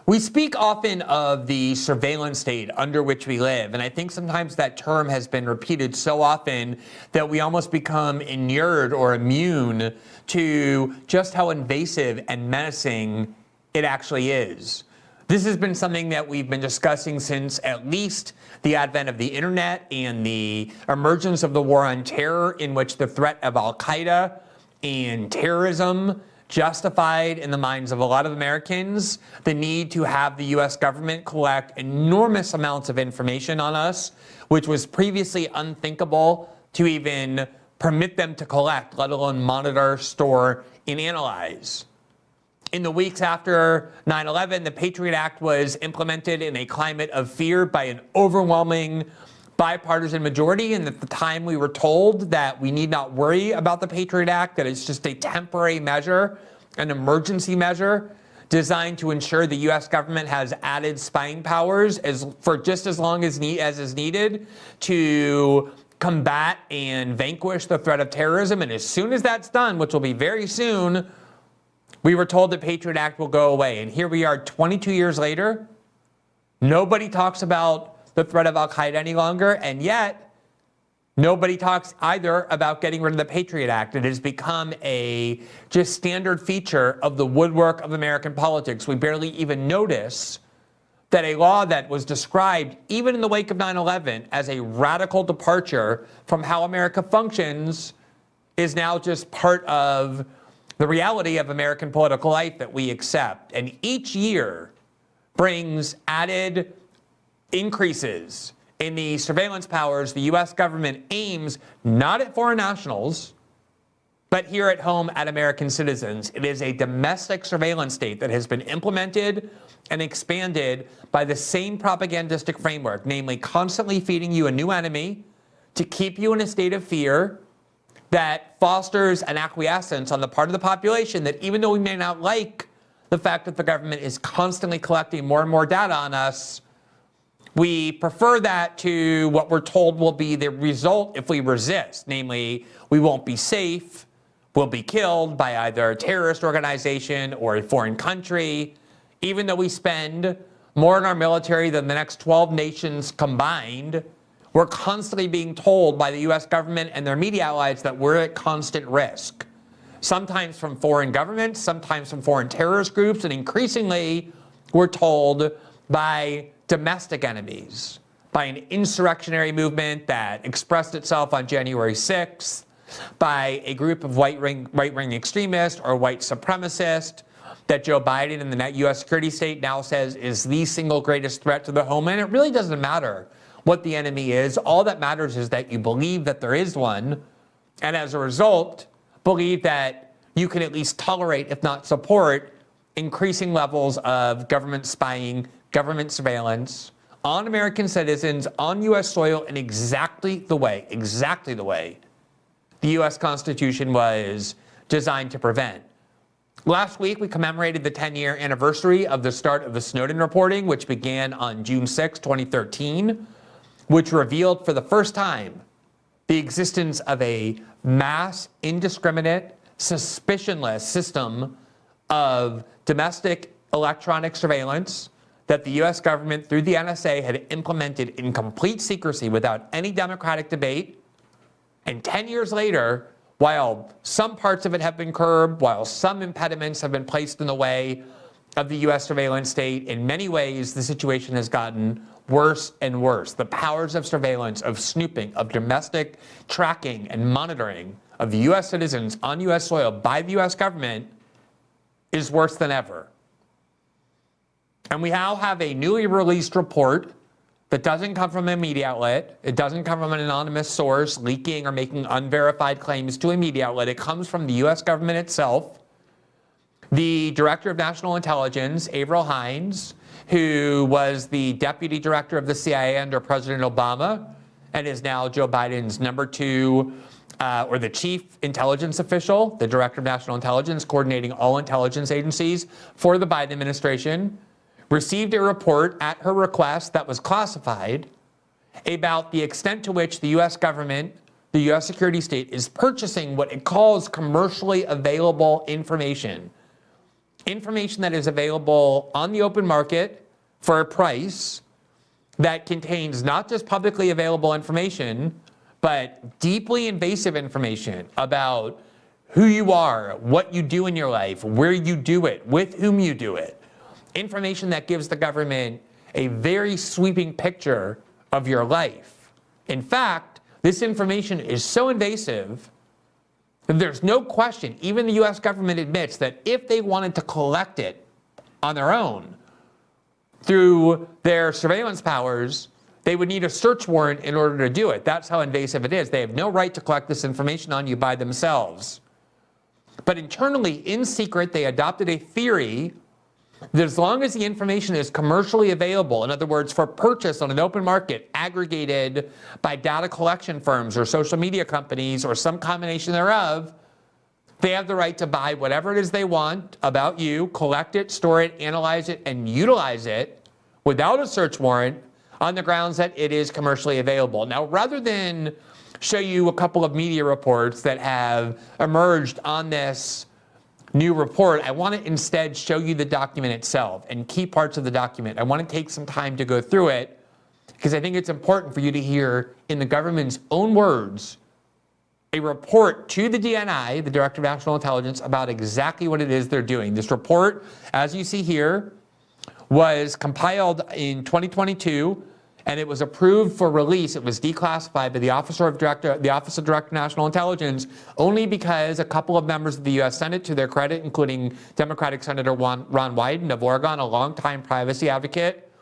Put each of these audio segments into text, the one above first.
We speak often of the surveillance state under which we live, and I think sometimes that term has been repeated so often that we almost become inured or immune to just how invasive and menacing it actually is. This has been something that we've been discussing since at least the advent of the internet and the emergence of the war on terror, in which the threat of Al-Qaeda and terrorism justified in the minds of a lot of Americans the need to have the US government collect enormous amounts of information on us, which was previously unthinkable to even permit them to collect, let alone monitor, store, and analyze. In the weeks after 9/11, the Patriot Act was implemented in a climate of fear by an overwhelming bipartisan majority, and at the time we were told that we need not worry about the Patriot Act, that it's just a temporary measure, an emergency measure designed to ensure the US government has added spying powers for just as long as is needed to combat and vanquish the threat of terrorism. And as soon as that's done, which will be very soon, we were told the Patriot Act will go away. And here we are 22 years later. Nobody talks about the threat of Al-Qaeda any longer, and yet nobody talks either about getting rid of the Patriot Act. It has become a just standard feature of the woodwork of American politics. We barely even notice that a law that was described, even in the wake of 9/11, as a radical departure from how America functions is now just part of the reality of American political life that we accept. And each year brings added increases in the surveillance powers the US government aims not at foreign nationals, but here at home at American citizens. It is a domestic surveillance state that has been implemented and expanded by the same propagandistic framework, namely constantly feeding you a new enemy to keep you in a state of fear that fosters an acquiescence on the part of the population that even though we may not like the fact that the government is constantly collecting more and more data on us, we prefer that to what we're told will be the result if we resist. Namely, we won't be safe, we'll be killed by either a terrorist organization or a foreign country. Even though we spend more in our military than the next 12 nations combined, we're constantly being told by the US government and their media allies that we're at constant risk. Sometimes from foreign governments, sometimes from foreign terrorist groups, and increasingly we're told by domestic enemies, by an insurrectionary movement that expressed itself on January 6th, by a group of right-wing extremists or white supremacists that Joe Biden and the US security state now says is the single greatest threat to the homeland. It really doesn't matter what the enemy is. All that matters is that you believe that there is one, and as a result, believe that you can at least tolerate, if not support, increasing levels of government spying, government surveillance on American citizens on US soil in exactly the way the US Constitution was designed to prevent. Last week, we commemorated the 10-year anniversary of the start of the Snowden reporting, which began on June 6, 2013, which revealed for the first time the existence of a mass, indiscriminate, suspicionless system of domestic electronic surveillance that the US government, through the NSA, had implemented in complete secrecy without any democratic debate. And 10 years later, while some parts of it have been curbed, while some impediments have been placed in the way of the US surveillance state, in many ways the situation has gotten worse and worse. The powers of surveillance, of snooping, of domestic tracking and monitoring of the US citizens on US soil by the US government is worse than ever. And we now have a newly released report that doesn't come from a media outlet. It doesn't come from an anonymous source leaking or making unverified claims to a media outlet. It comes from the US government itself. The Director of National Intelligence, Avril Haines, who was the Deputy Director of the CIA under President Obama and is now Joe Biden's number two, or the Chief Intelligence Official, the Director of National Intelligence, coordinating all intelligence agencies for the Biden administration, received a report at her request that was classified about the extent to which the US government, the US security state, is purchasing what it calls commercially available information information that is available on the open market for a price that contains not just publicly available information, but deeply invasive information about who you are, what you do in your life, where you do it, with whom you do it. Information that gives the government a very sweeping picture of your life. In fact, this information is so invasive that there's no question, even the US government admits that if they wanted to collect it on their own through their surveillance powers, they would need a search warrant in order to do it. That's how invasive it is. They have no right to collect this information on you by themselves. But internally, in secret, they adopted a theory that as long as the information is commercially available, in other words, for purchase on an open market, aggregated by data collection firms or social media companies or some combination thereof, they have the right to buy whatever it is they want about you, collect it, store it, analyze it, and utilize it without a search warrant on the grounds that it is commercially available. Now, rather than show you a couple of media reports that have emerged on this new report, I want to instead show you the document itself and key parts of the document. I want to take some time to go through it because I think it's important for you to hear in the government's own words a report to the DNI, the Director of National Intelligence, about exactly what it is they're doing. This report, as you see here, was compiled in 2022 and it was approved for release. It was declassified by the Office of Director of National Intelligence only because a couple of members of the U.S. Senate, to their credit, including Democratic Senator Ron Wyden of Oregon, a longtime privacy advocate,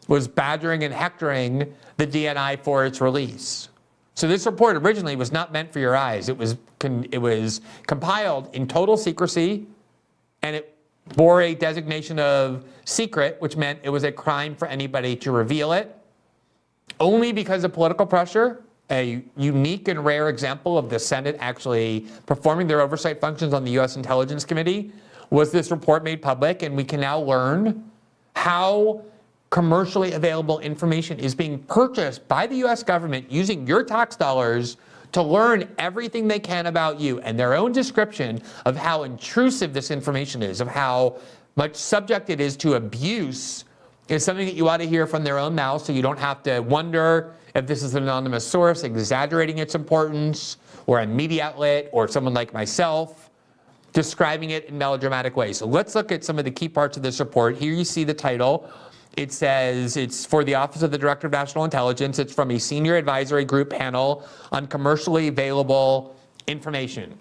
was badgering and hectoring the DNI for its release. So this report originally was not meant for your eyes. It was compiled in total secrecy, and it bore a designation of secret, which meant it was a crime for anybody to reveal it. Only because of political pressure, a unique and rare example of the Senate actually performing their oversight functions on the U.S. Intelligence Committee, was this report made public, and we can now learn how commercially available information is being purchased by the U.S. government using your tax dollars to learn everything they can about you, and their own description of how intrusive this information is, of how much subject it is to abuse, is something that you ought to hear from their own mouth, so you don't have to wonder if this is an anonymous source exaggerating its importance, or a media outlet, or someone like myself describing it in melodramatic ways. So let's look at some of the key parts of this report. Here you see the title. It says it's for the Office of the Director of National Intelligence. It's from a senior advisory group panel on commercially available information.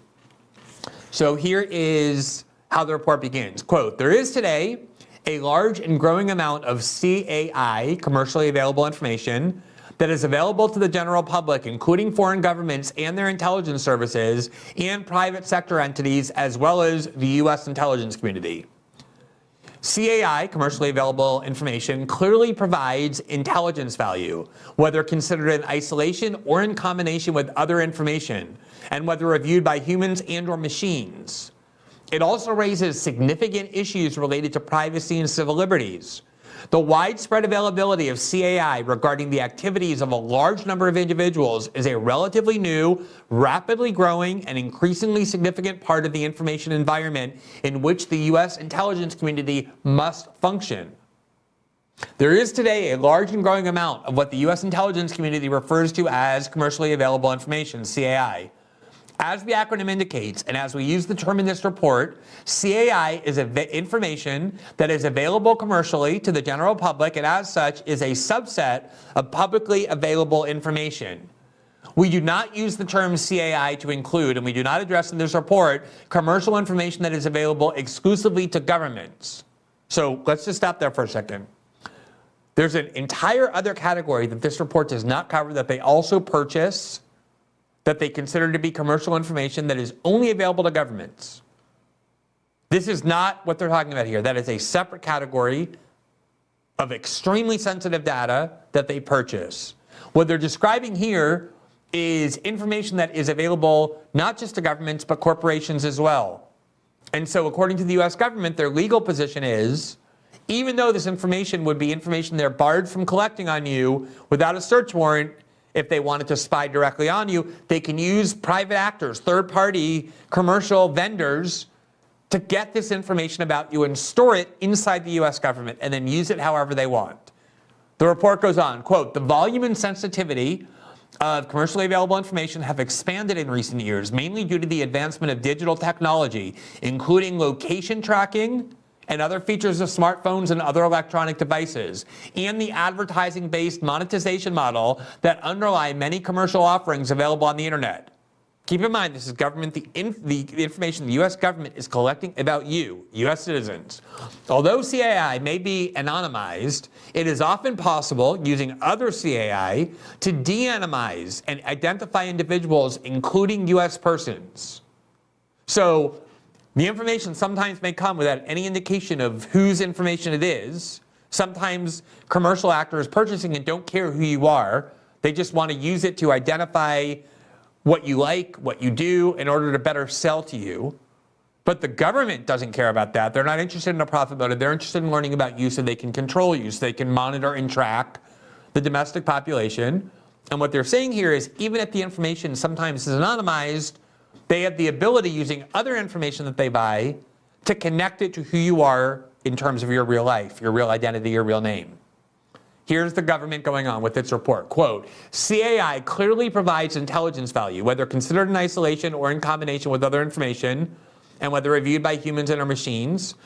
So here is how the report begins. Quote, "There is today a large and growing amount of CAI, commercially available information, that is available to the general public, including foreign governments and their intelligence services and private sector entities, as well as the U.S. intelligence community. CAI, commercially available information, clearly provides intelligence value, whether considered in isolation or in combination with other information, and whether reviewed by humans and or machines. It also raises significant issues related to privacy and civil liberties. The widespread availability of CAI regarding the activities of a large number of individuals is a relatively new, rapidly growing, and increasingly significant part of the information environment in which the U.S. intelligence community must function. There is today a large and growing amount of what the U.S. intelligence community refers to as commercially available information, CAI. As the acronym indicates, and as we use the term in this report, CAI is information that is available commercially to the general public, and as such is a subset of publicly available information. We do not use the term CAI to include, and we do not address in this report, commercial information that is available exclusively to governments. So let's just stop there for a second. There's an entire other category that this report does not cover that they also purchase, that they consider to be commercial information that is only available to governments. This is not what they're talking about here. That is a separate category of extremely sensitive data that they purchase. What they're describing here is information that is available not just to governments, but corporations as well. And so according to the US government, their legal position is, even though this information would be information they're barred from collecting on you without a search warrant, if they wanted to spy directly on you, they can use private actors, third-party commercial vendors, to get this information about you and store it inside the US government and then use it however they want. The report goes on, quote, the volume and sensitivity of commercially available information have expanded in recent years, mainly due to the advancement of digital technology, including location tracking and other features of smartphones and other electronic devices, and the advertising-based monetization model that underlie many commercial offerings available on the internet. Keep in mind, this is government, the information the US government is collecting about you, US citizens. Although CAI may be anonymized, it is often possible, using other CAI, to de-anonymize and identify individuals, including US persons. So, the information sometimes may come without any indication of whose information it is. Sometimes commercial actors purchasing it don't care who you are. They just want to use it to identify what you like, what you do, in order to better sell to you. But the government doesn't care about that. They're not interested in a profit motive. They're interested in learning about you so they can control you, so they can monitor and track the domestic population. And what they're saying here is, even if the information sometimes is anonymized, they have the ability, using other information that they buy, to connect it to who you are in terms of your real life, your real identity, your real name. Here's the government going on with its report. Quote, CAI clearly provides intelligence value, whether considered in isolation or in combination with other information, and whether reviewed by humans and or machines.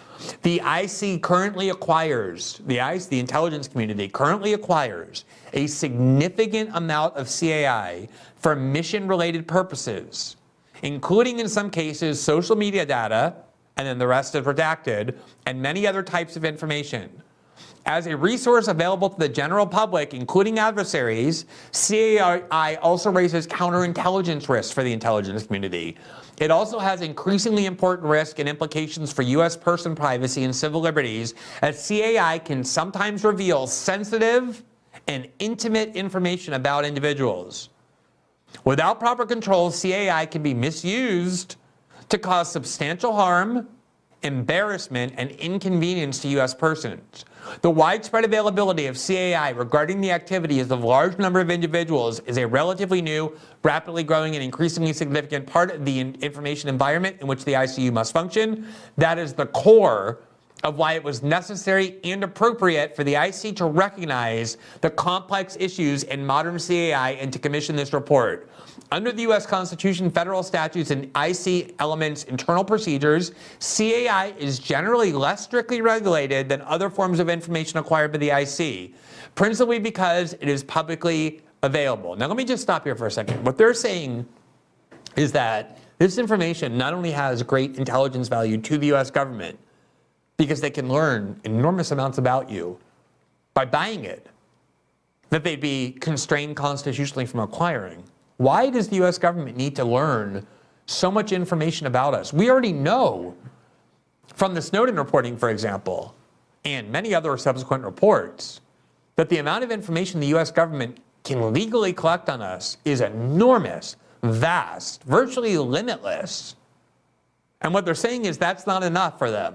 The IC currently acquires, the intelligence community currently acquires a significant amount of CAI for mission-related purposes, including in some cases social media data, and then the rest is redacted, and many other types of information. As a resource available to the general public, including adversaries, CAI also raises counterintelligence risks for the intelligence community. It also has increasingly important risk and implications for US person privacy and civil liberties, as CAI can sometimes reveal sensitive and intimate information about individuals. Without proper control, CAI can be misused to cause substantial harm, embarrassment, and inconvenience to US persons. The widespread availability of CAI regarding the activities of a large number of individuals is a relatively new, rapidly growing, and increasingly significant part of the information environment in which the ICU must function. That is the core of why it was necessary and appropriate for the IC to recognize the complex issues in modern CAI and to commission this report. Under the US Constitution, federal statutes, and IC elements internal procedures, CAI is generally less strictly regulated than other forms of information acquired by the IC, principally because it is publicly available. Now let me just stop here for a second. What they're saying is that this information not only has great intelligence value to the US government, because they can learn enormous amounts about you by buying it, that they'd be constrained constitutionally from acquiring. Why does the US government need to learn so much information about us? We already know from the Snowden reporting, for example, and many other subsequent reports, that the amount of information the US government can legally collect on us is enormous, vast, virtually limitless. And what they're saying is that's not enough for them.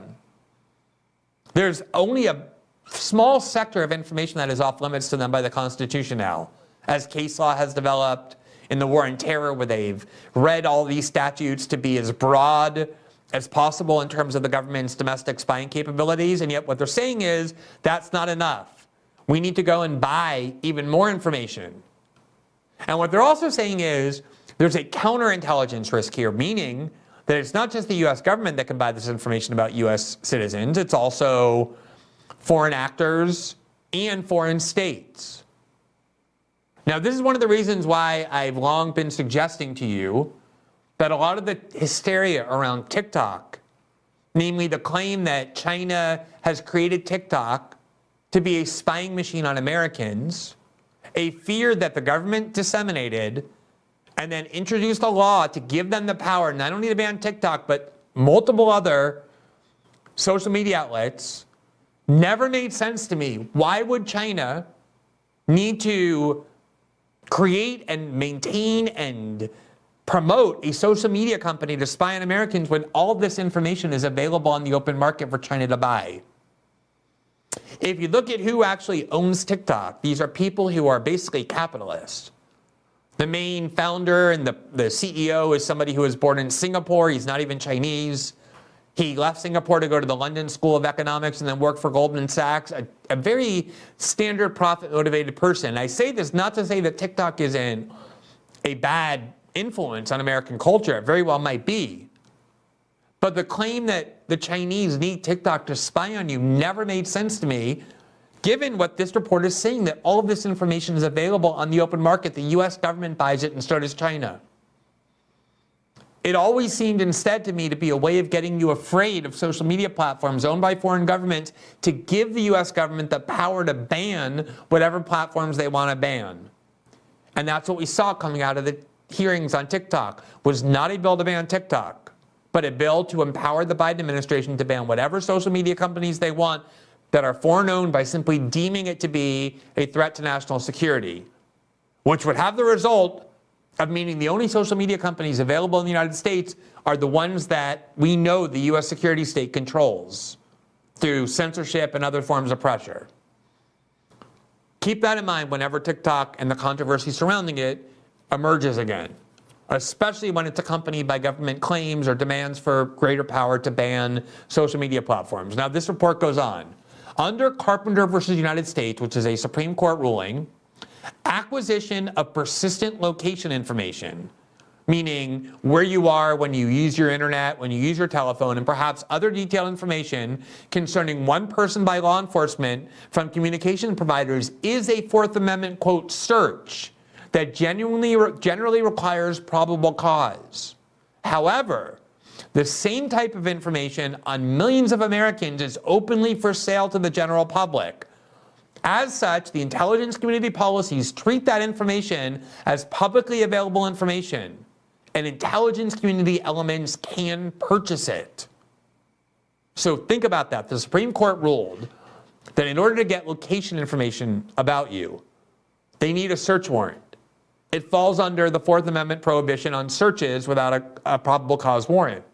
There's only a small sector of information that is off limits to them by the Constitution now, as case law has developed in the war on terror, where they've read all these statutes to be as broad as possible in terms of the government's domestic spying capabilities, and yet what they're saying is that's not enough. We need to go and buy even more information. And what they're also saying is there's a counterintelligence risk here, meaning that it's not just the US government that can buy this information about US citizens, it's also foreign actors and foreign states. Now, this is one of the reasons why I've long been suggesting to you that a lot of the hysteria around TikTok, namely the claim that China has created TikTok to be a spying machine on Americans, a fear that the government disseminated and then introduced a law to give them the power not only to ban TikTok, but multiple other social media outlets, never made sense to me. Why would China need to create and maintain and promote a social media company to spy on Americans when all of this information is available on the open market for China to buy? If you look at who actually owns TikTok, these are people who are basically capitalists. The main founder and the CEO is somebody who was born in Singapore. He's not even Chinese. He left Singapore to go to the London School of Economics and then work for Goldman Sachs, a very standard profit-motivated person. I say this not to say that TikTok isn't a bad influence on American culture. It very well might be. But the claim that the Chinese need TikTok to spy on you never made sense to me, given what this report is saying, that all of this information is available on the open market. The US government buys it and so does China. It always seemed instead to me to be a way of getting you afraid of social media platforms owned by foreign governments to give the US government the power to ban whatever platforms they want to ban. And that's what we saw coming out of the hearings on TikTok, was not a bill to ban TikTok, but a bill to empower the Biden administration to ban whatever social media companies they want that are foreign owned by simply deeming it to be a threat to national security, which would have the result of meaning the only social media companies available in the United States are the ones that we know the US security state controls through censorship and other forms of pressure. Keep that in mind whenever TikTok and the controversy surrounding it emerges again, especially when it's accompanied by government claims or demands for greater power to ban social media platforms. Now, this report goes on. Under Carpenter versus United States, which is a Supreme Court ruling, acquisition of persistent location information, meaning where you are when you use your internet, when you use your telephone, and perhaps other detailed information concerning one person by law enforcement from communication providers, is a Fourth Amendment, quote, search that generally requires probable cause. However, the same type of information on millions of Americans is openly for sale to the general public. As such, the intelligence community policies treat that information as publicly available information, and intelligence community elements can purchase it. So think about that. The Supreme Court ruled that in order to get location information about you, they need a search warrant. It falls under the Fourth Amendment prohibition on searches without a probable cause warrant.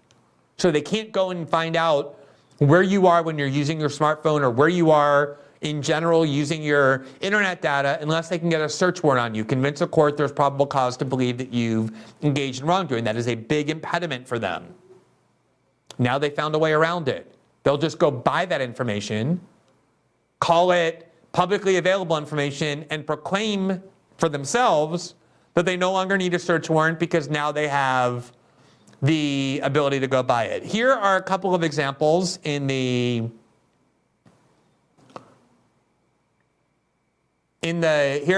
So they can't go and find out where you are when you're using your smartphone or where you are in general using your internet data unless they can get a search warrant on you, convince a court there's probable cause to believe that you've engaged in wrongdoing. That is a big impediment for them. Now they found a way around it. They'll just go buy that information, call it publicly available information, and proclaim for themselves that they no longer need a search warrant because now they have the ability to go buy it. Here are a couple of examples here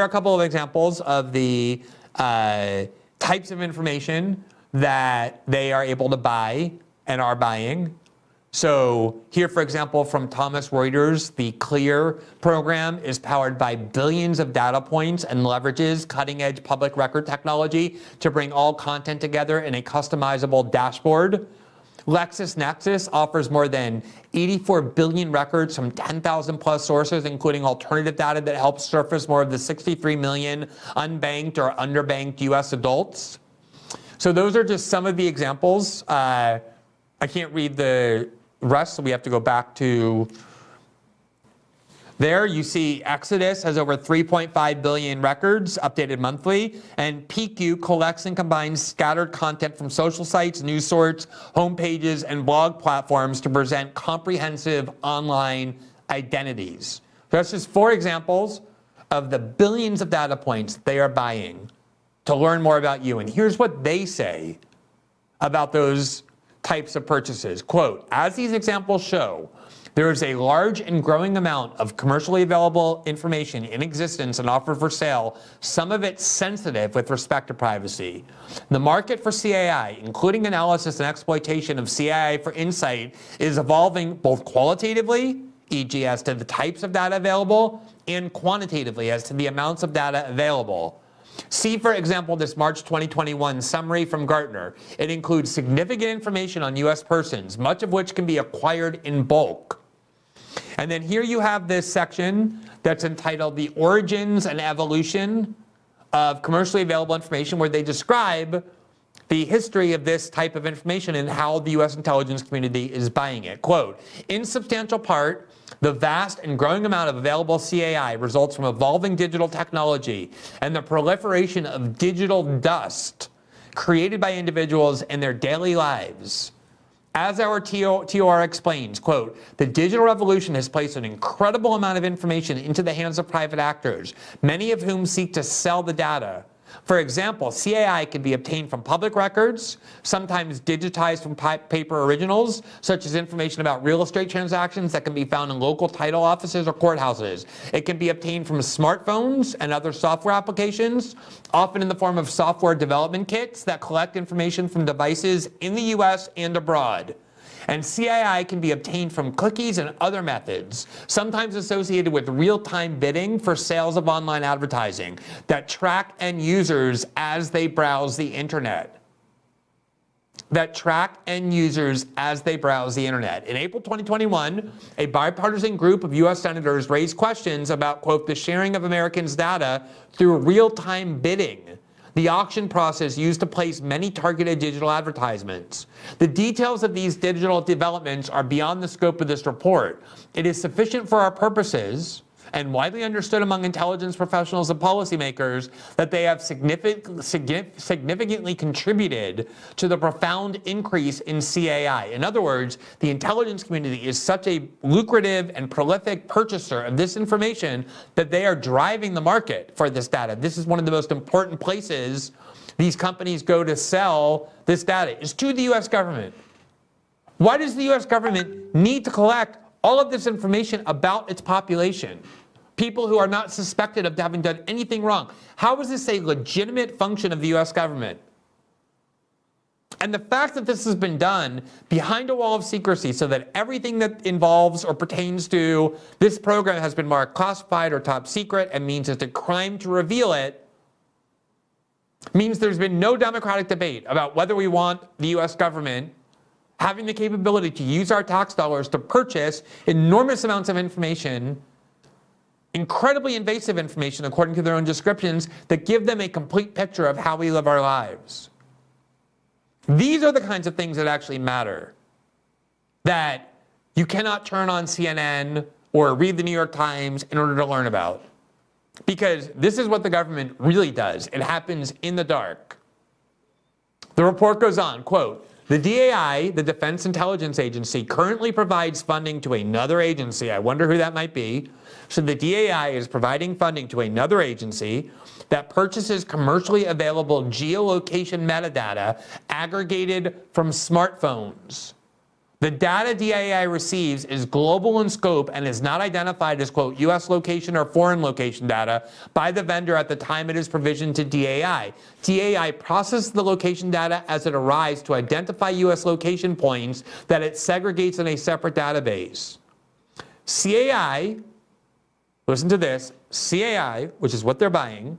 are a couple of examples of the types of information that they are able to buy and are buying. So here, for example, from Thomson Reuters, the CLEAR program is powered by billions of data points and leverages cutting-edge public record technology to bring all content together in a customizable dashboard. LexisNexis offers more than 84 billion records from 10,000 plus sources, including alternative data that helps surface more of the 63 million unbanked or underbanked US adults. So those are just some of the examples. I can't read the rest, so we have to go back to there. You see Exodus has over 3.5 billion records updated monthly, and PQ collects and combines scattered content from social sites, news sources, homepages, and blog platforms to present comprehensive online identities. So that's just 4 examples of the billions of data points they are buying to learn more about you. And here's what they say about those types of purchases. Quote, as these examples show, there is a large and growing amount of commercially available information in existence and offered for sale, some of it sensitive with respect to privacy. The market for CAI, including analysis and exploitation of CAI for insight, is evolving both qualitatively, e.g. as to the types of data available, and quantitatively as to the amounts of data available. See, for example, this March 2021 summary from Gartner. It includes significant information on U.S. persons, much of which can be acquired in bulk. And then here you have this section that's entitled The Origins and Evolution of Commercially Available Information, where they describe the history of this type of information and how the U.S. intelligence community is buying it. Quote, in substantial part, the vast and growing amount of available CAI results from evolving digital technology and the proliferation of digital dust created by individuals in their daily lives. As our TOR explains, quote, the digital revolution has placed an incredible amount of information into the hands of private actors, many of whom seek to sell the data. For example, CAI can be obtained from public records, sometimes digitized from paper originals, such as information about real estate transactions that can be found in local title offices or courthouses. It can be obtained from smartphones and other software applications, often in the form of software development kits that collect information from devices in the US and abroad. And CAI can be obtained from cookies and other methods, sometimes associated with real-time bidding for sales of online advertising that track end users as they browse the internet. In April 2021, a bipartisan group of US senators raised questions about, quote, the sharing of Americans' data through real-time bidding, the auction process used to place many targeted digital advertisements. The details of these digital developments are beyond the scope of this report. It is sufficient for our purposes and widely understood among intelligence professionals and policymakers that they have significantly contributed to the profound increase in CAI. In other words, the intelligence community is such a lucrative and prolific purchaser of this information that they are driving the market for this data. This is one of the most important places these companies go to sell this data, is to the US government. Why does the US government need to collect all of this information about its population? People who are not suspected of having done anything wrong. How is this a legitimate function of the US government? And the fact that this has been done behind a wall of secrecy so that everything that involves or pertains to this program has been marked classified or top secret and means it's a crime to reveal it, means there's been no democratic debate about whether we want the US government having the capability to use our tax dollars to purchase enormous amounts of information, incredibly invasive information according to their own descriptions, that give them a complete picture of how we live our lives. These are the kinds of things that actually matter, that you cannot turn on CNN or read the New York Times in order to learn about. Because this is what the government really does. It happens in the dark. The report goes on, quote, the DAI, the Defense Intelligence Agency, currently provides funding to another agency. I wonder who that might be. So the DAI is providing funding to another agency that purchases commercially available geolocation metadata aggregated from smartphones. The data DAI receives is global in scope and is not identified as, quote, US location or foreign location data by the vendor at the time it is provisioned to DAI. DAI processes the location data as it arrives to identify US location points that it segregates in a separate database. CAI, listen to this, CAI, which is what they're buying,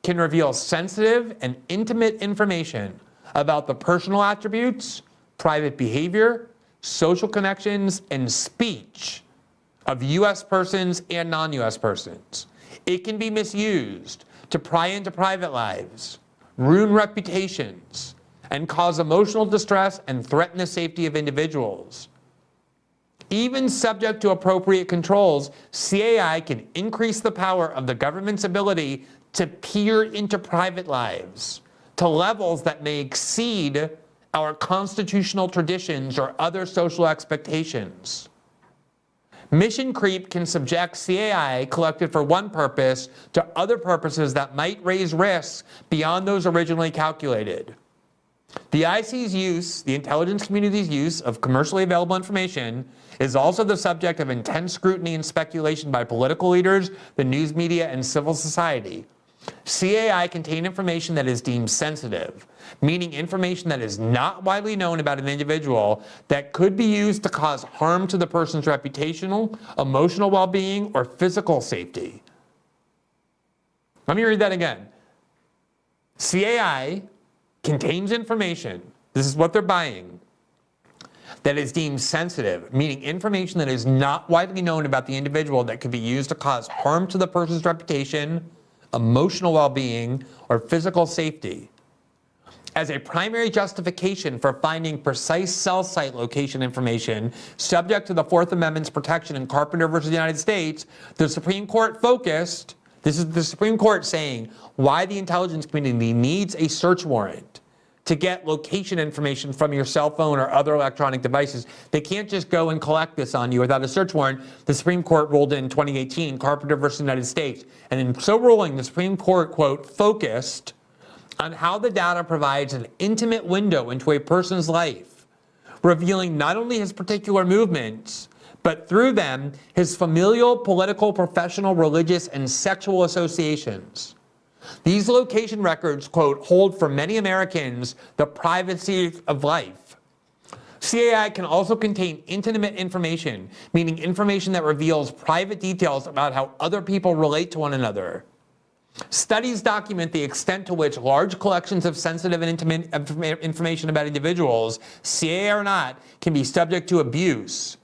can reveal sensitive and intimate information about the personal attributes, private behavior, social connections, and speech of US persons and non-US persons. It can be misused to pry into private lives, ruin reputations, and cause emotional distress and threaten the safety of individuals. Even subject to appropriate controls, CAI can increase the power of the government's ability to peer into private lives to levels that may exceed our constitutional traditions or other social expectations. Mission creep can subject CAI collected for one purpose to other purposes that might raise risks beyond those originally calculated. The IC's use, the intelligence community's use of commercially available information, is also the subject of intense scrutiny and speculation by political leaders, the news media, and civil society. CAI contain information that is deemed sensitive, meaning information that is not widely known about an individual that could be used to cause harm to the person's reputational, emotional well-being, or physical safety. Let me read that again. CAI contains information, this is what they're buying, that is deemed sensitive, meaning information that is not widely known about the individual that could be used to cause harm to the person's reputation, emotional well-being, or physical safety. As a primary justification for finding precise cell site location information subject to the Fourth Amendment's protection in Carpenter versus the United States, the Supreme Court focused, this is the Supreme Court saying why the intelligence community needs a search warrant to get location information from your cell phone or other electronic devices. They can't just go and collect this on you without a search warrant. The Supreme Court ruled in 2018, Carpenter versus United States. And in so ruling, the Supreme Court, quote, focused on how the data provides an intimate window into a person's life, revealing not only his particular movements, but through them, his familial, political, professional, religious, and sexual associations. These location records, quote, hold for many Americans the privacy of life. CAI can also contain intimate information, meaning information that reveals private details about how other people relate to one another. Studies document the extent to which large collections of sensitive and intimate information about individuals, CAI or not, can be subject to abuse.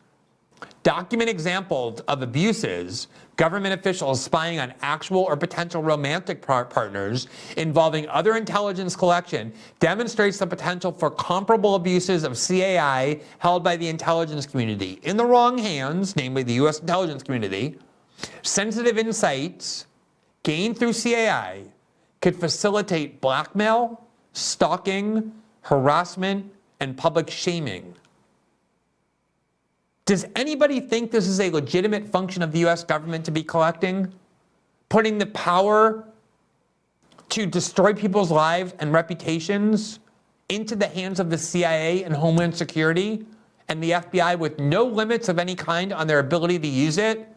Document examples of abuses, government officials spying on actual or potential romantic partners involving other intelligence collection, demonstrates the potential for comparable abuses of CAI held by the intelligence community. In the wrong hands, namely the US intelligence community, sensitive insights gained through CAI could facilitate blackmail, stalking, harassment, and public shaming. Does anybody think this is a legitimate function of the US government to be collecting? Putting the power to destroy people's lives and reputations into the hands of the CIA and Homeland Security and the FBI with no limits of any kind on their ability to use it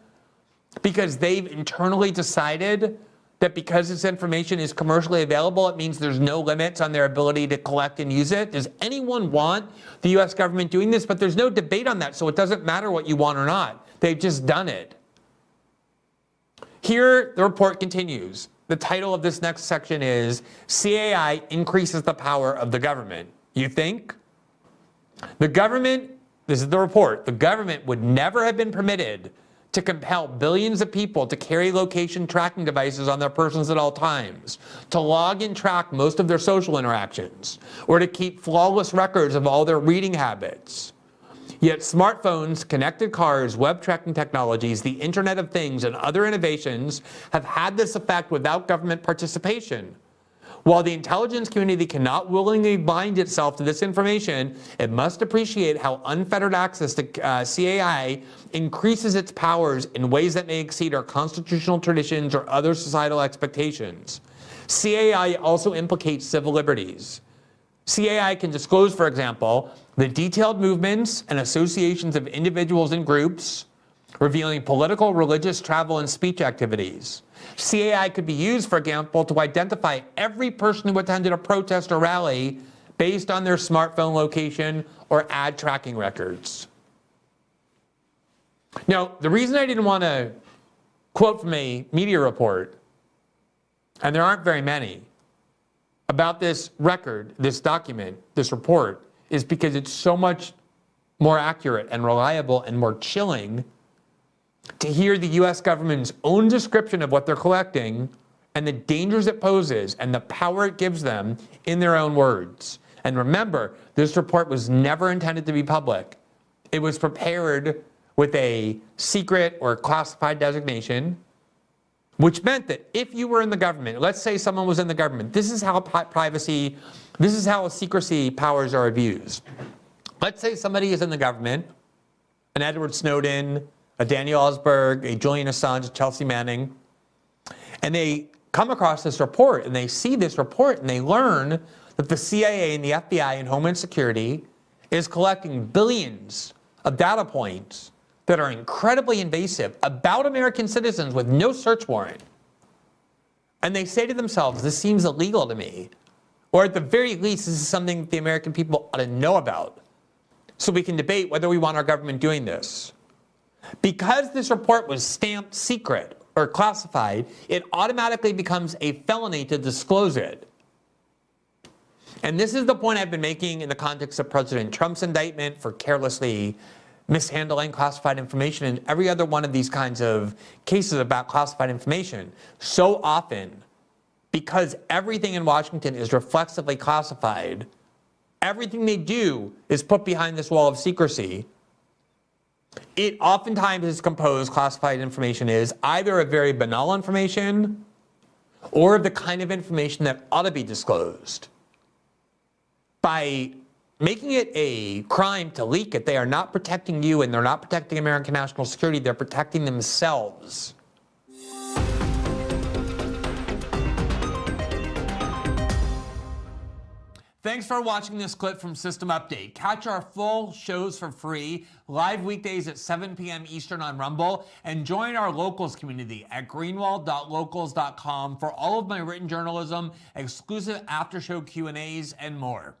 because they've internally decided that because this information is commercially available, it means there's no limits on their ability to collect and use it? Does anyone want the US government doing this? But there's no debate on that, so it doesn't matter what you want or not. They've just done it. Here, the report continues. The title of this next section is CAI increases the power of the government. You think? The government, this is the report, the government would never have been permitted to compel billions of people to carry location tracking devices on their persons at all times, to log and track most of their social interactions, or to keep flawless records of all their reading habits. Yet smartphones, connected cars, web tracking technologies, the Internet of Things, and other innovations have had this effect without government participation. While the intelligence community cannot willingly bind itself to this information, it must appreciate how unfettered access to CAI increases its powers in ways that may exceed our constitutional traditions or other societal expectations. CAI also implicates civil liberties. CAI can disclose, for example, the detailed movements and associations of individuals and groups, revealing political, religious, travel, and speech activities. CAI could be used, for example, to identify every person who attended a protest or rally based on their smartphone location or ad tracking records. Now, the reason I didn't want to quote from a media report, and there aren't very many, about this record, this document, this report, is because it's so much more accurate and reliable and more chilling to hear the US government's own description of what they're collecting and the dangers it poses and the power it gives them in their own words. And remember, this report was never intended to be public. It was prepared with a secret or classified designation, which meant that if you were in the government, let's say someone was in the government, this is how secrecy powers are abused. Let's say somebody is in the government, an Edward Snowden, a Daniel Ellsberg, a Julian Assange, a Chelsea Manning, and they come across this report and they see this report and they learn that the CIA and the FBI and Homeland Security is collecting billions of data points that are incredibly invasive about American citizens with no search warrant. And they say to themselves, this seems illegal to me. Or at the very least, this is something that the American people ought to know about. So we can debate whether we want our government doing this. Because this report was stamped secret or classified, it automatically becomes a felony to disclose it. And this is the point I've been making in the context of President Trump's indictment for carelessly mishandling classified information and every other one of these kinds of cases about classified information. So often, because everything in Washington is reflexively classified, everything they do is put behind this wall of secrecy. It oftentimes is composed, classified information is either a very banal information or the kind of information that ought to be disclosed. by making it a crime to leak it, they are not protecting you and they're not protecting American national security, they're protecting themselves. Thanks for watching this clip from System Update. Catch our full shows for free, live weekdays at 7 p.m. Eastern on Rumble, and join our locals community at greenwald.locals.com for all of my written journalism, exclusive after-show Q&As, and more.